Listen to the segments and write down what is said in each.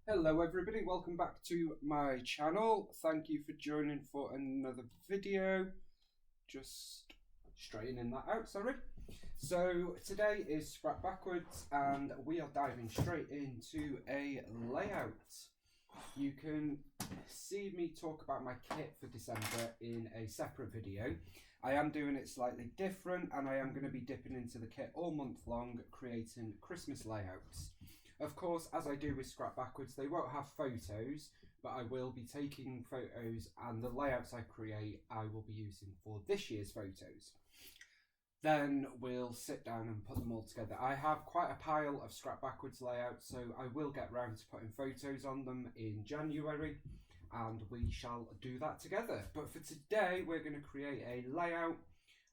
Hello everybody, welcome back to my channel. Thank you for joining for another video. Just straightening that out, sorry. So today is Scrap Backwards and we are diving straight into a layout. You can see me talk about my kit for December in a separate video. I am doing it slightly different and I am going to be dipping into the kit all month long creating Christmas layouts. Of course, as I do with Scrap Backwards, they won't have photos, but I will be taking photos and the layouts I create I will be using for this year's photos. Then we'll sit down and put them all together. I have quite a pile of Scrap Backwards layouts, so I will get round to putting photos on them in January and we shall do that together. But for today, we're going to create a layout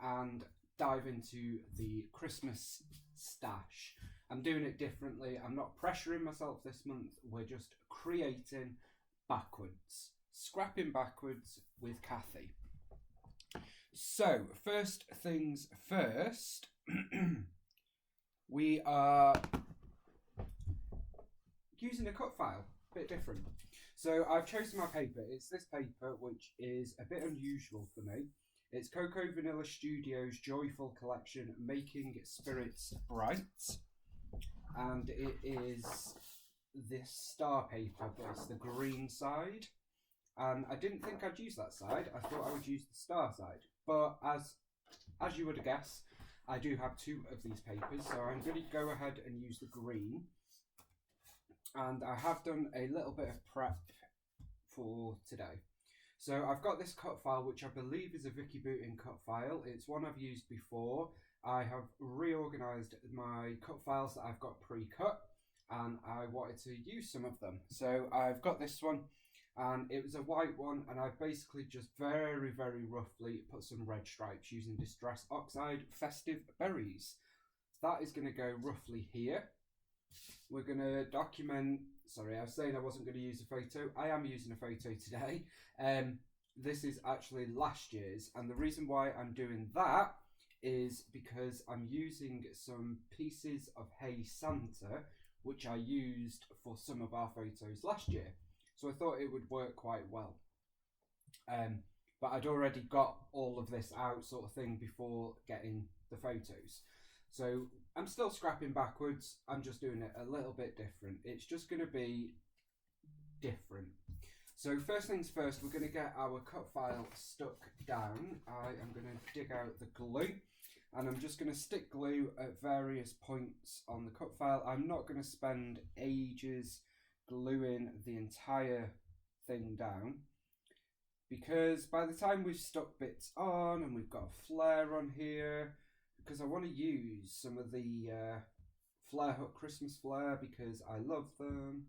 and dive into the Christmas stash. I'm doing it differently. I'm not pressuring myself this month. We're just creating backwards, scrapping backwards with Kathy. So, first things first, we are using a cut file, a bit different. So I've chosen my paper. It's this paper, which is a bit unusual for me. It's Cocoa Vanilla Studios Joyful Collection, Making Spirits Bright. And it is this star paper, but it's the green side. And I didn't think I'd use that side. I thought I would use the star side. But as you would guess, I do have two of these papers. So I'm going to go ahead and use the green. And I have done a little bit of prep for today. So I've got this cut file, which I believe is a Vicky Booting cut file. It's one I've used before. I have reorganised my cut files that I've got pre-cut and I wanted to use some of them. So I've got this one and it was a white one and I've basically just very, very roughly put some red stripes using Distress Oxide Festive Berries. That is going to go roughly here. We're going to document, sorry, I was saying I wasn't going to use a photo. I am using a photo today. This is actually last year's, and the reason why I'm doing that is because I'm using some pieces of Hey Santa, which I used for some of our photos last year. So I thought it would work quite well. But I'd already got all of this out sort of thing before getting the photos. So I'm still scrapping backwards. I'm just doing it a little bit different. It's just going to be different. So first things first, we're going to get our cut file stuck down. I am going to dig out the glue and I'm just going to stick glue at various points on the cut file. I'm not going to spend ages gluing the entire thing down because by the time we've stuck bits on and we've got a flare on here, because I want to use some of the Flare Hut Christmas Flare because I love them.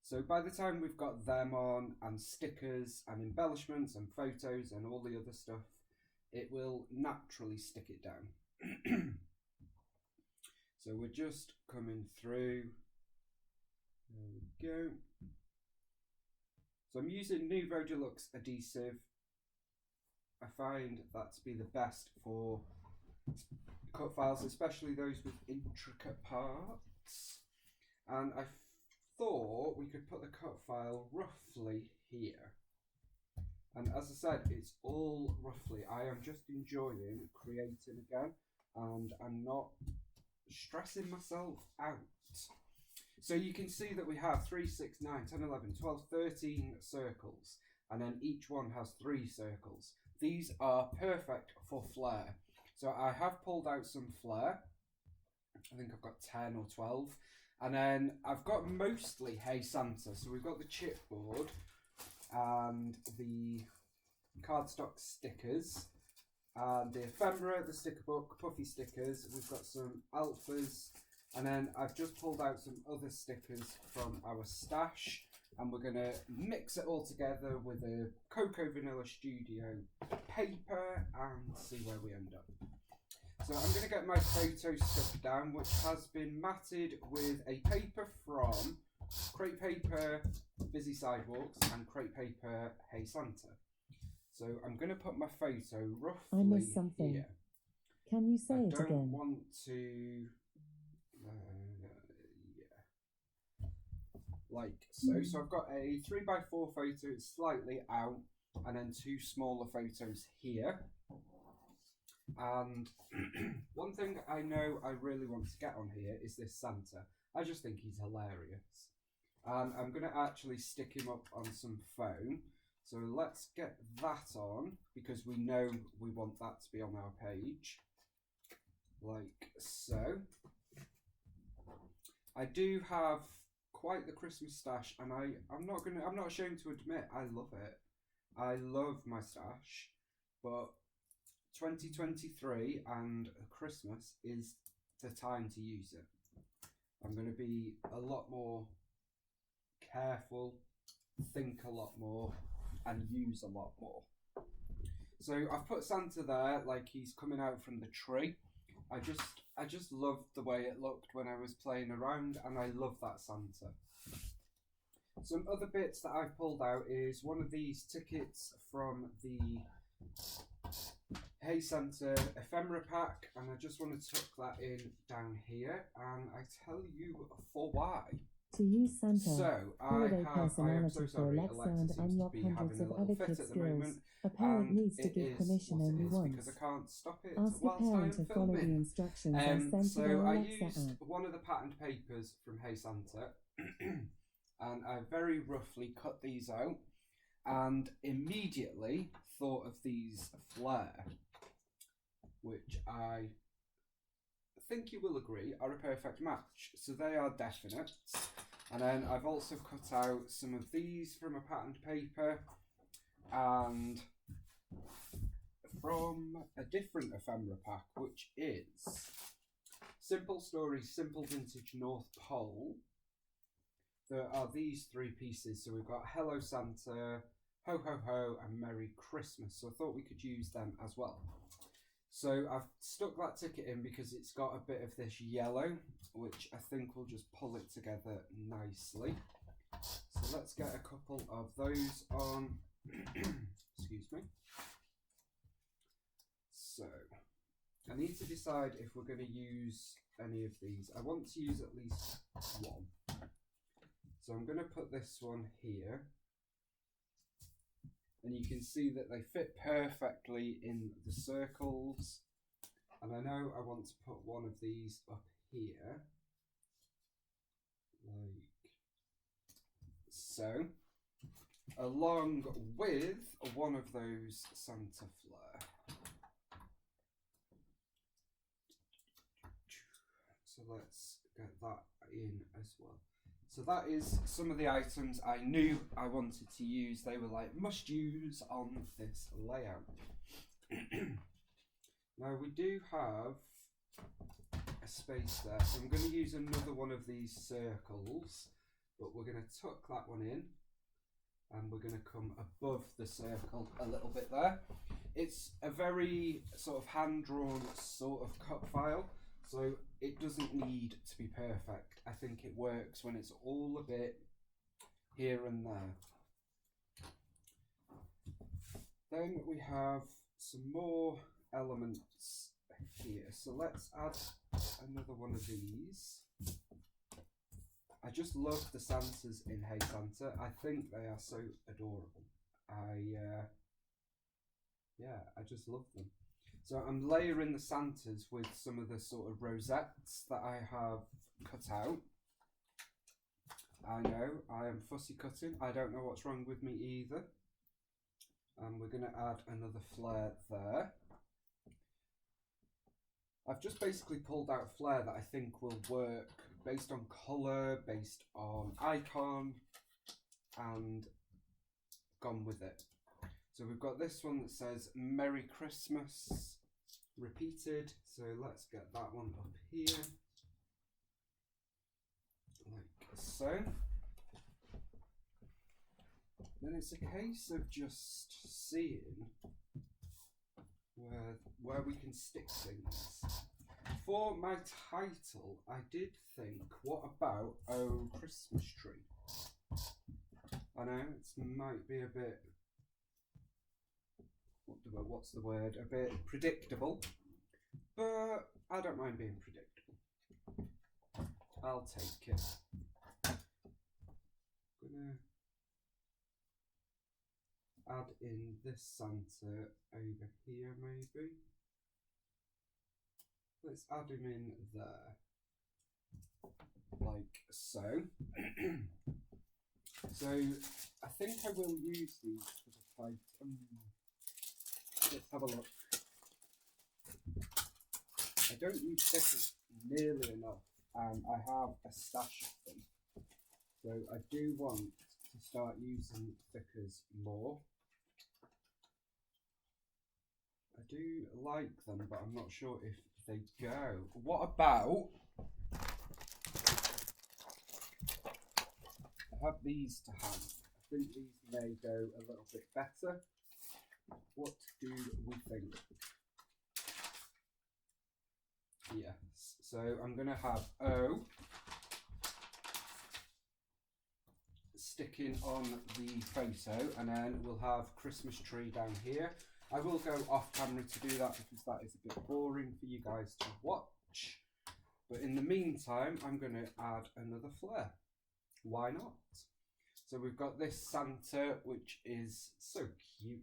So by the time we've got them on and stickers and embellishments and photos and all the other stuff, it will naturally stick it down. So we're just coming through. There we go. So I'm using Nuvo Deluxe adhesive. I find that to be the best for cut files, especially those with intricate parts. And I thought we could put the cut file roughly here. And as I said, it's all roughly. I am just enjoying creating again and I'm not stressing myself out. So you can see that we have 3, 6, 9, 10, 11, 12, 13 circles. And then each one has 3 circles. These are perfect for flare. So I have pulled out some flare. I think I've got 10 or 12. And then I've got mostly Hey Santa. So we've got the chipboard and the cardstock stickers. And the ephemera, the sticker book, puffy stickers. We've got some alphas. And then I've just pulled out some other stickers from our stash. And we're going to mix it all together with a Cocoa Vanilla Studio paper and see where we end up. So I'm going to get my photo stuck down, which has been matted with a paper from Crepe Paper Busy Sidewalks and Crepe Paper Hey Santa. So I'm going to put my photo roughly I missed something. Here. Can you say it again? I don't want to... yeah. like so. So I've got a 3x4 photo slightly out, and then 2 smaller photos here. And one thing I know I really want to get on here is this Santa. I just think he's hilarious. And I'm going to actually stick him up on some foam. So let's get that on, because we know we want that to be on our page. Like so. I do have quite the Christmas stash, and I'm not ashamed to admit I love it. I love my stash, but 2023 and Christmas is the time to use it. I'm going to be a lot more careful, think a lot more, and use a lot more. So I've put Santa there like he's coming out from the tree. I just loved the way it looked when I was playing around, and I love that Santa. Some other bits that I've pulled out is one of these tickets from the Hey Santa ephemera pack, and I just want to tuck that in down here, and I tell you for why. To use Santa, So holiday I am so personality for sorry, Alexa Alexa and seems to unlock be hundreds having a of little other fit kids' at the skills. moment, A parent and needs to it give is permission what it only is once. because I can't stop it Ask a whilst I am parent to follow the filming. instructions and send to So their I Alexa used app. one of the patterned papers from Hey Santa, and I very roughly cut these out, and immediately thought of these flare, which I think you will agree are a perfect match. So they are definite. And then I've also cut out some of these from a patterned paper, and from a different ephemera pack, which is Simple Stories, Simple Vintage North Pole. There are these 3 pieces. So we've got Hello Santa, Ho Ho Ho, and Merry Christmas. So I thought we could use them as well. So I've stuck that ticket in because it's got a bit of this yellow, which I think will just pull it together nicely. So let's get a couple of those on. Excuse me. So I need to decide if we're going to use any of these. I want to use at least one. So I'm going to put this one here. And you can see that they fit perfectly in the circles. And I know I want to put one of these up here. Like so. Along with one of those Santa flare. So let's get that in as well. So that is some of the items I knew I wanted to use. They were like must use on this layout. Now we do have a space there, so I'm going to use another one of these circles, but we're going to tuck that one in, and we're going to come above the circle a little bit there. It's a very sort of hand-drawn sort of cut file, so it doesn't need to be perfect. I think it works when it's all a bit here and there. Then we have some more elements here. So let's add another one of these. I just love the Santas in Hey Santa. I think they are so adorable. I just love them. So I'm layering the Santas with some of the sort of rosettes that I have cut out. I know, I am fussy cutting. I don't know what's wrong with me either. And we're going to add another flare there. I've just basically pulled out flare that I think will work based on colour, based on icon, and gone with it. So we've got this one that says Merry Christmas repeated. So let's get that one up here. Like so. Then it's a case of just seeing where we can stick things. For my title, I did think, what about Oh Christmas Tree? I know it might be a bit, what's the word? A bit predictable, but I don't mind being predictable. I'll take it. add in this Santa over here maybe. Let's add him in there, like so. So I think I will use these for the type. Let's have a look. I don't use stickers nearly enough, and I have a stash of them. So I do want to start using stickers more. I do like them, but I'm not sure if they go. What about... I have these to hand. I think these may go a little bit better. What do we think? Yes, so I'm going to have O sticking on the photo, and then we'll have Christmas tree down here. I will go off camera to do that because that is a bit boring for you guys to watch. But in the meantime, I'm going to add another flare. Why not? So we've got this Santa, which is so cute.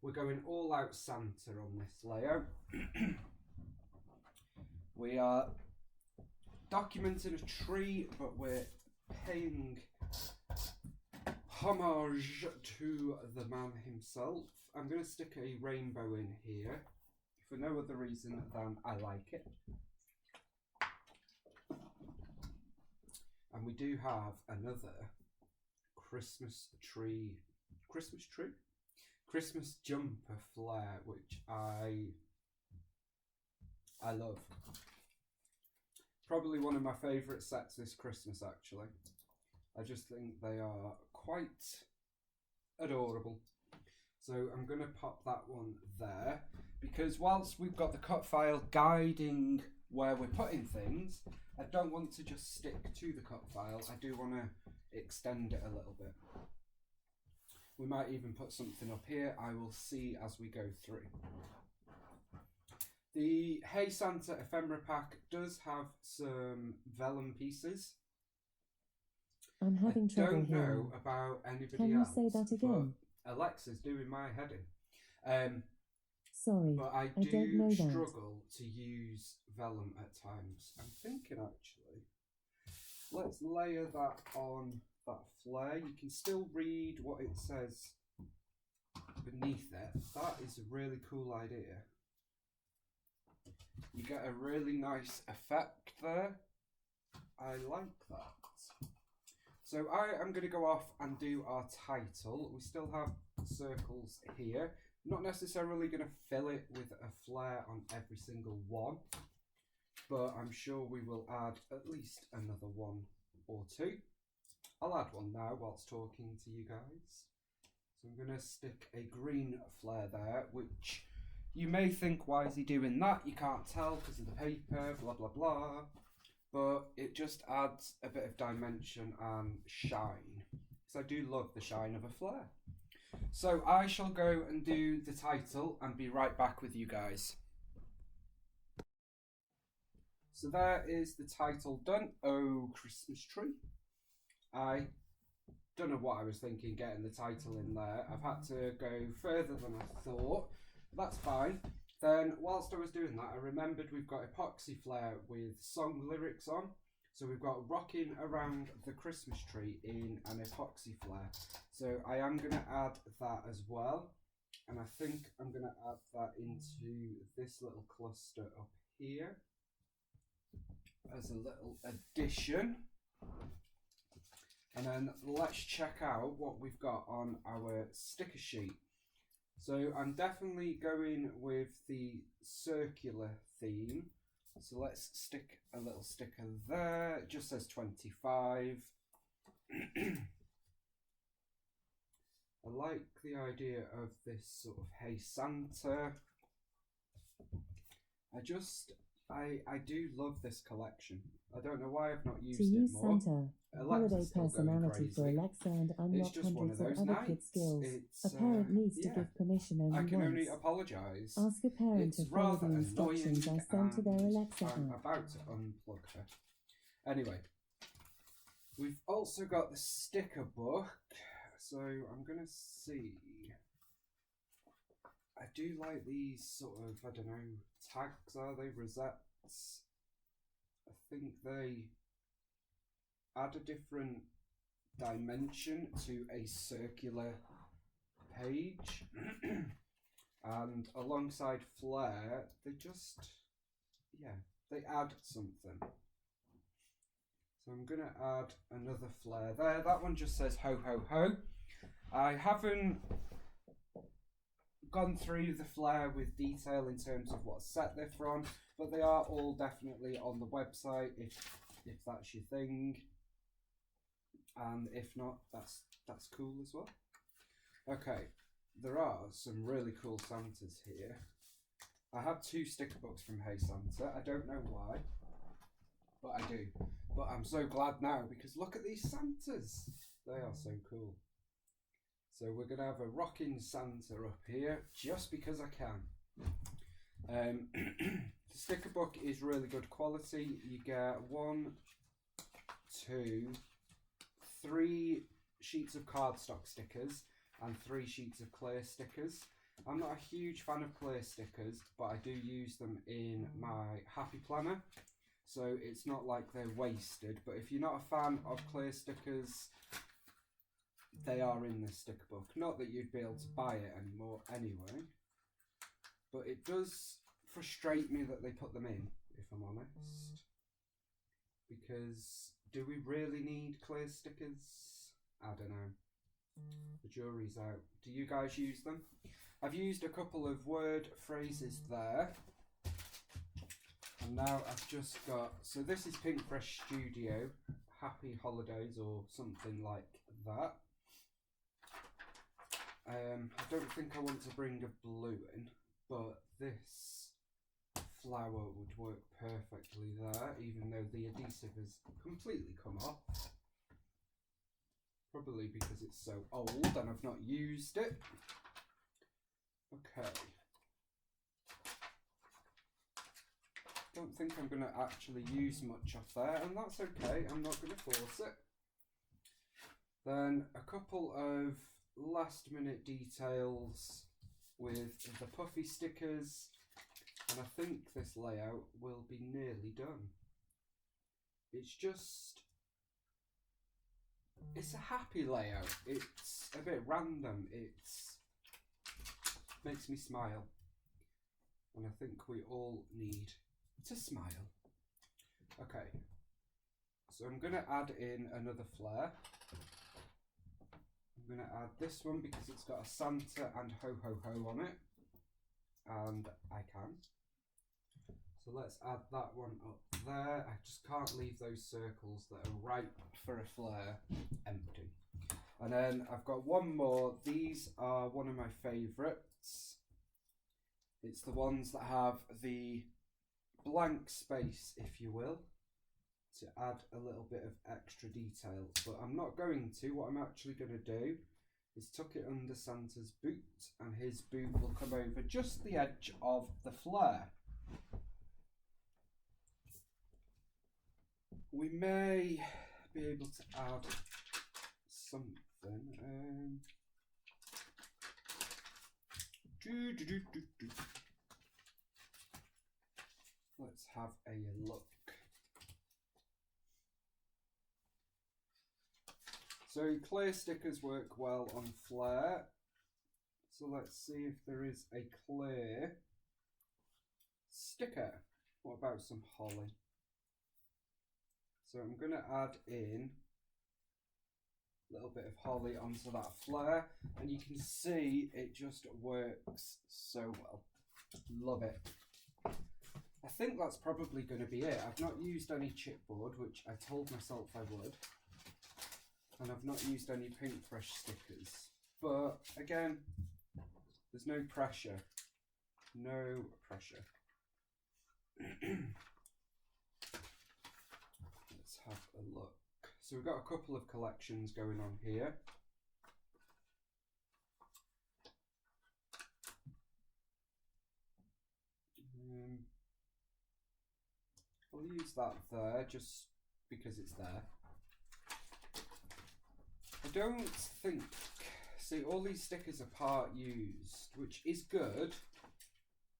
We're going all out Santa on this layout. We are documenting a tree, but we're paying homage to the man himself. I'm going to stick a rainbow in here for no other reason than I like it. And we do have another Christmas jumper flare, which I love. Probably one of my favourite sets this Christmas, actually. I just think they are quite adorable. So I'm going to pop that one there, because whilst we've got the cut file guiding where we're putting things, I don't want to just stick to the cut file. I do want to extend it a little bit. We might even put something up here. I will see as we go through. The Hey Santa ephemera pack does have some vellum pieces. I'm having trouble I don't know hearing. about anybody Can you else. say that again? But Alexa's doing my head in. Sorry, But I don't know do that. struggle to use vellum at times. I'm thinking actually, let's layer that on that flare. You can still read what it says beneath it. That is a really cool idea. You get a really nice effect there. I like that. So I am going to go off and do our title. We still have circles here. Not necessarily going to fill it with a flare on every single one, but I'm sure we will add at least another one or two. I'll add one now whilst talking to you guys. So I'm going to stick a green flare there, which you may think, why is he doing that? You can't tell because of the paper, blah, blah, blah. But it just adds a bit of dimension and shine. So I do love the shine of a flare. So I shall go and do the title and be right back with you guys. So there is the title done. Oh, Christmas tree. I don't know what I was thinking getting the title in there. I've had to go further than I thought. But that's fine. Then whilst I was doing that, I remembered we've got epoxy flare with song lyrics on. So we've got Rocking Around the Christmas Tree in an epoxy flare. So I am going to add that as well. And I think I'm going to add that into this little cluster up here as a little addition. And then let's check out what we've got on our sticker sheet. So I'm definitely going with the circular theme. So let's stick a little sticker there. It just says 25. I like the idea of this sort of Hey Santa. I do love this collection. I don't know why I've not used To it use more. Santa, Alexa's holiday still going personality for crazy. Alexa and unlock just one hundreds of of those other kid nights. skills. It's, A parent needs to yeah. give permission only I can once. only apologise. Ask a parent It's to follow rather the instructions annoying, I sent to their and Alexa I'm app. about to unplug her. Anyway, we've also got the sticker book. So I'm gonna see. I do like these sort of, I don't know, tags, are they? Rosettes. I think they add a different dimension to a circular page. And alongside flair, they just, yeah, they add something. So I'm going to add another flair there. That one just says ho ho ho. I haven't gone through the flair with detail in terms of what set they're from, but they are all definitely on the website if that's your thing. And if not, that's cool as well. Okay, there are some really cool Santas here. I have 2 sticker books from Hey Santa. I don't know why, but I do. But I'm so glad now because look at these Santas. They are so cool. So we're going to have a rocking Santa up here just because I can. The sticker book is really good quality. You get 1, 2, 3 sheets of cardstock stickers and 3 sheets of clear stickers. I'm not a huge fan of clear stickers, but I do use them in my Happy Planner. So it's not like they're wasted, but if you're not a fan of clear stickers, they are in this sticker book. Not that you'd be able to buy it anymore anyway, but it does frustrate me that they put them in, if I'm honest. Because do we really need clear stickers? I don't know. The jury's out. Do you guys use them? I've used a couple of word phrases there. And now I've just got, so this is Pink Fresh Studio, Happy Holidays or something like that. I don't think I want to bring a blue in, but this flower would work perfectly there, even though the adhesive has completely come off. Probably because it's so old and I've not used it. Okay. Don't think I'm going to actually use much off there, and that's okay. I'm not going to force it. Then a couple of last minute details with the puffy stickers, and I think this layout will be nearly done. It's a happy layout. It's a bit random. It's makes me smile, and I think we all need to smile. Okay, so I'm going to add in another flare. I'm going to add this one because it's got a Santa and ho ho ho on it, and I can. So let's add that one up there. I just can't leave those circles that are ripe for a flare empty. And then I've got one more. These are one of my favourites. It's the ones that have the blank space, if you will, to add a little bit of extra detail. But I'm not going to. What I'm actually going to do is tuck it under Santa's boot, and his boot will come over just the edge of the flare. We may be able to add something. Let's have a look. So clear stickers work well on flare. So let's see if there is a clear sticker. What about some holly? So I'm going to add in a little bit of holly onto that flare, and you can see it just works so well. Love it. I think that's probably going to be it. I've not used any chipboard, which I told myself I would, and I've not used any Pink Fresh stickers. But again, there's no pressure. No pressure. Let's have a look. So we've got a couple of collections going on here. I'll use that there just because it's there. I don't think See, all these stickers are part used, which is good,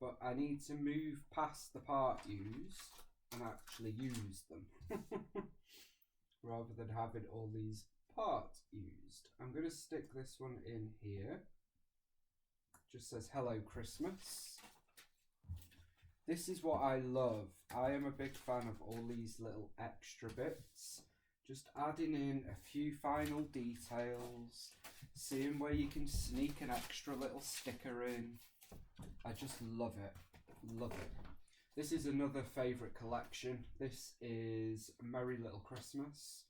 but I need to move past the part used and actually use them. Rather than having all these parts used. I'm going to stick this one in here. Just says Hello Christmas. This is what I love. I am a big fan of all these little extra bits. Just adding in a few final details. Seeing where you can sneak an extra little sticker in. I just love it. Love it. This is another favourite collection. This is Merry Little Christmas.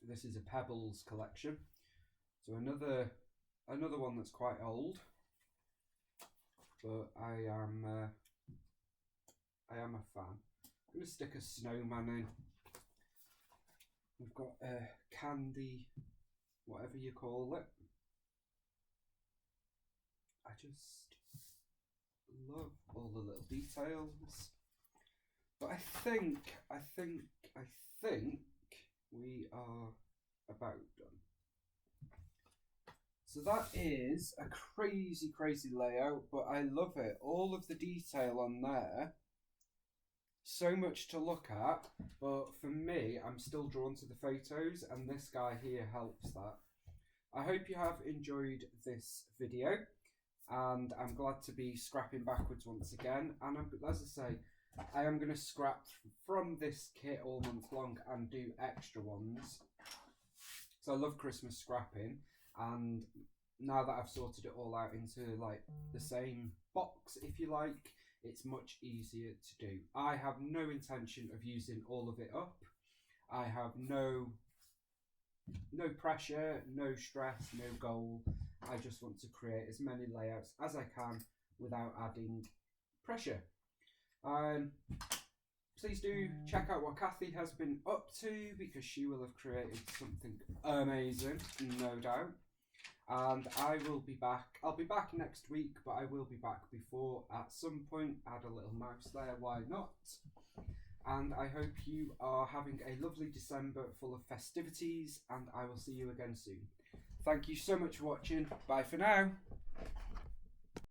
This is a Pebbles collection. So another one that's quite old. But I am a fan. I'm going to stick a snowman in. We've got a candy, whatever you call it. I just love all the little details. But I think we are about done. So that is a crazy layout, but I love it. All of the detail on there. So much to look at, but for me, I'm still drawn to the photos, and this guy here helps that. I hope you have enjoyed this video, and I'm glad to be scrapping backwards once again. And as I say, I am going to scrap from this kit all month long and do extra ones. So I love Christmas scrapping, and now that I've sorted it all out into like the same box, if you like, it's much easier to do. I have no intention of using all of it up. I have no pressure, no stress, no goal. I just want to create as many layouts as I can without adding pressure. Please do check out what Kathy has been up to, because she will have created something amazing, no doubt. And I will be back. I'll be back next week, but I will be back before at some point. Add a little mouse there, why not? And I hope you are having a lovely December full of festivities, and I will see you again soon. Thank you so much for watching. Bye for now.